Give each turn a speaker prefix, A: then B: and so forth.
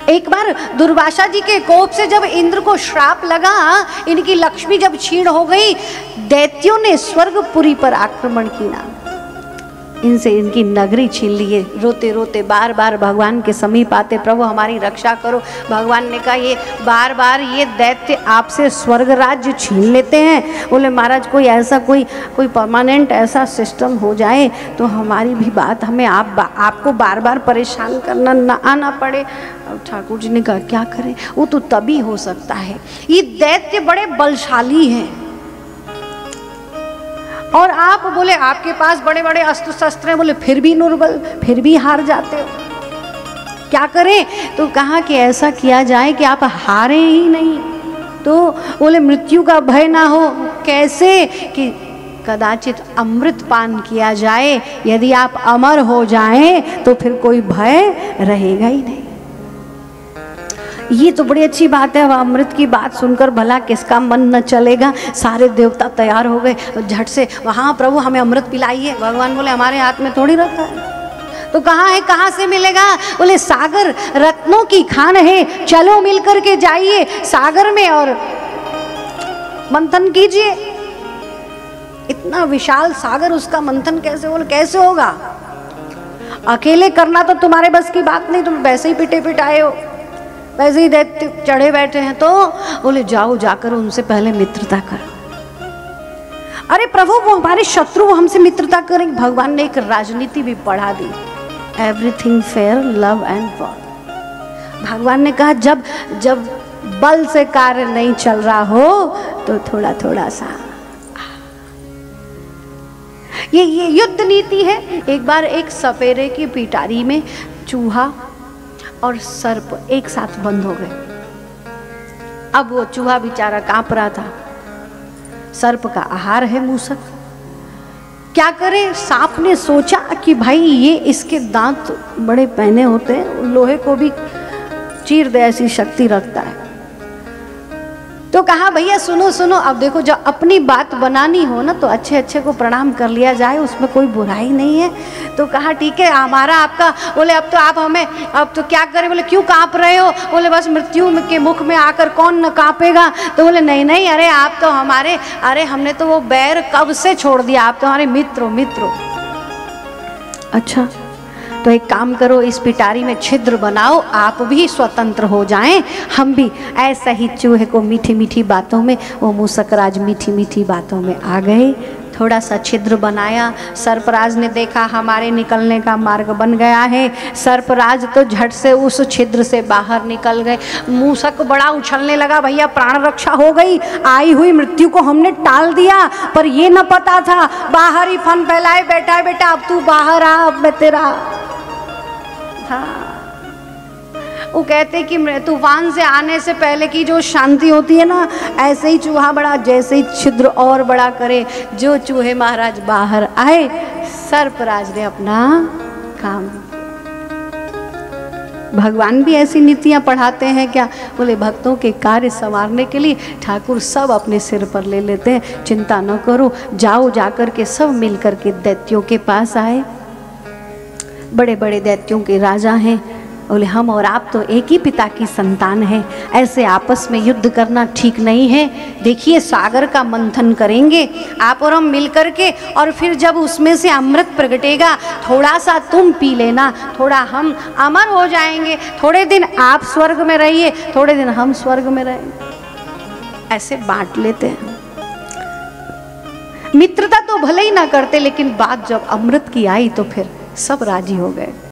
A: एक बार दुर्वासा जी के कोप से जब इंद्र को श्राप लगा, इनकी लक्ष्मी जब क्षीण हो गई, दैत्यों ने स्वर्गपुरी पर आक्रमण किया, इनसे इनकी नगरी छीन लिए। रोते रोते बार बार भगवान के समीप आते, प्रभु हमारी रक्षा करो। भगवान ने कहा ये बार बार ये दैत्य आपसे स्वर्ग राज्य छीन लेते हैं। बोले महाराज कोई ऐसा कोई परमानेंट ऐसा सिस्टम हो जाए तो हमारी भी बात, हमें आपको बार बार परेशान करना ना आना पड़े। अब ठाकुर जी ने कहा क्या करें, वो तो तभी हो सकता है, ये दैत्य बड़े बलशाली हैं और आप बोले आपके पास बड़े बड़े अस्त्र शस्त्र हैं, बोले फिर भी निर्बल, फिर भी हार जाते हो, क्या करें। तो कहा कि ऐसा किया जाए कि आप हारे ही नहीं। तो बोले मृत्यु का भय ना हो, कैसे कि कदाचित अमृत पान किया जाए, यदि आप अमर हो जाएं तो फिर कोई भय रहेगा ही नहीं। ये तो बड़ी अच्छी बात है। वह अमृत की बात सुनकर भला किसका मन न चलेगा। सारे देवता तैयार हो गए, झट से वहाँ प्रभु हमें अमृत पिलाइए। भगवान बोले हमारे हाथ में थोड़ी रखा है। तो कहाँ है, कहाँ से मिलेगा। बोले सागर रत्नों की खान है, चलो मिल करके जाइए सागर में और मंथन कीजिए। इतना विशाल सागर, उसका मंथन कैसे, बोले कैसे होगा, अकेले करना तो तुम्हारे बस की बात नहीं, तुम वैसे ही पिटे पिटाए हो, वैसे ही दैत्य चढ़े बैठे हैं। तो बोले जाओ जाकर उनसे पहले मित्रता करो। अरे प्रभु वो हमारे शत्रु, वो हमसे मित्रता करेंगे। भगवान ने एक राजनीति भी पढ़ा दी, everything fair love and war. भगवान ने कहा जब जब बल से कार्य नहीं चल रहा हो तो थोड़ा थोड़ा सा, ये युद्ध नीति है। एक बार एक सपेरे की पिटारी में चूहा और सर्प एक साथ बंद हो गए। अब वो चूहा बेचारा कांप रहा था, सर्प का आहार है मूसक, क्या करे। सांप ने सोचा कि भाई ये इसके दांत बड़े पहने होते हैं, लोहे को भी चीर दे ऐसी शक्ति रखता है। तो कहा भैया सुनो सुनो, अब देखो जब अपनी बात बनानी हो ना तो अच्छे अच्छे को प्रणाम कर लिया जाए, उसमें कोई बुराई नहीं है। तो कहा ठीक है हमारा आपका। बोले अब तो आप हमें, अब तो क्या करें। बोले क्यों कांप रहे हो। बोले बस मृत्यु के मुख में आकर कौन न कांपेगा। तो बोले नहीं नहीं, अरे आप तो हमारे, अरे हमने तो वो बैर कब से छोड़ दिया, आप तो हमारे मित्रों। अच्छा तो एक काम करो, इस पिटारी में छिद्र बनाओ, आप भी स्वतंत्र हो जाएं, हम भी। ऐसा ही चूहे को मीठी मीठी बातों में, वो मूसकराज मीठी मीठी बातों में आ गए। थोड़ा सा छिद्र बनाया, सर्पराज ने देखा हमारे निकलने का मार्ग बन गया है। सर्पराज तो झट से उस छिद्र से बाहर निकल गए। मूसक बड़ा उछलने लगा, भैया प्राण रक्षा हो गई, आई हुई मृत्यु को हमने टाल दिया। पर ये न पता था, बाहर ही फन फैलाए बैठा है बेटा, अब तू बाहर आ, अब मैं तेरा। हाँ वो कहते कि तूफान से आने से पहले की जो शांति होती है ना, ऐसे ही चूहा बड़ा जैसे ही छिद्र और बड़ा करे, जो चूहे महाराज बाहर आए, सर्पराज ने अपना काम। भगवान भी ऐसी नीतियां पढ़ाते हैं क्या। बोले भक्तों के कार्य संवारने के लिए ठाकुर सब अपने सिर पर ले लेते हैं, चिंता न करो। जाओ जाकर के सब मिल करके दैत्यों के पास आए, बड़े बड़े दैत्यों के राजा हैं। बोले हम और आप तो एक ही पिता की संतान हैं, ऐसे आपस में युद्ध करना ठीक नहीं है। देखिए सागर का मंथन करेंगे आप और हम मिल करके, और फिर जब उसमें से अमृत प्रगटेगा थोड़ा सा तुम पी लेना, थोड़ा हम अमर हो जाएंगे। थोड़े दिन आप स्वर्ग में रहिए, थोड़े दिन हम स्वर्ग में रहेंगे। ऐसे बांट लेते हैं। मित्रता तो भले ही ना करते, लेकिन बात जब अमृत की आई तो फिर सब राजी हो गए।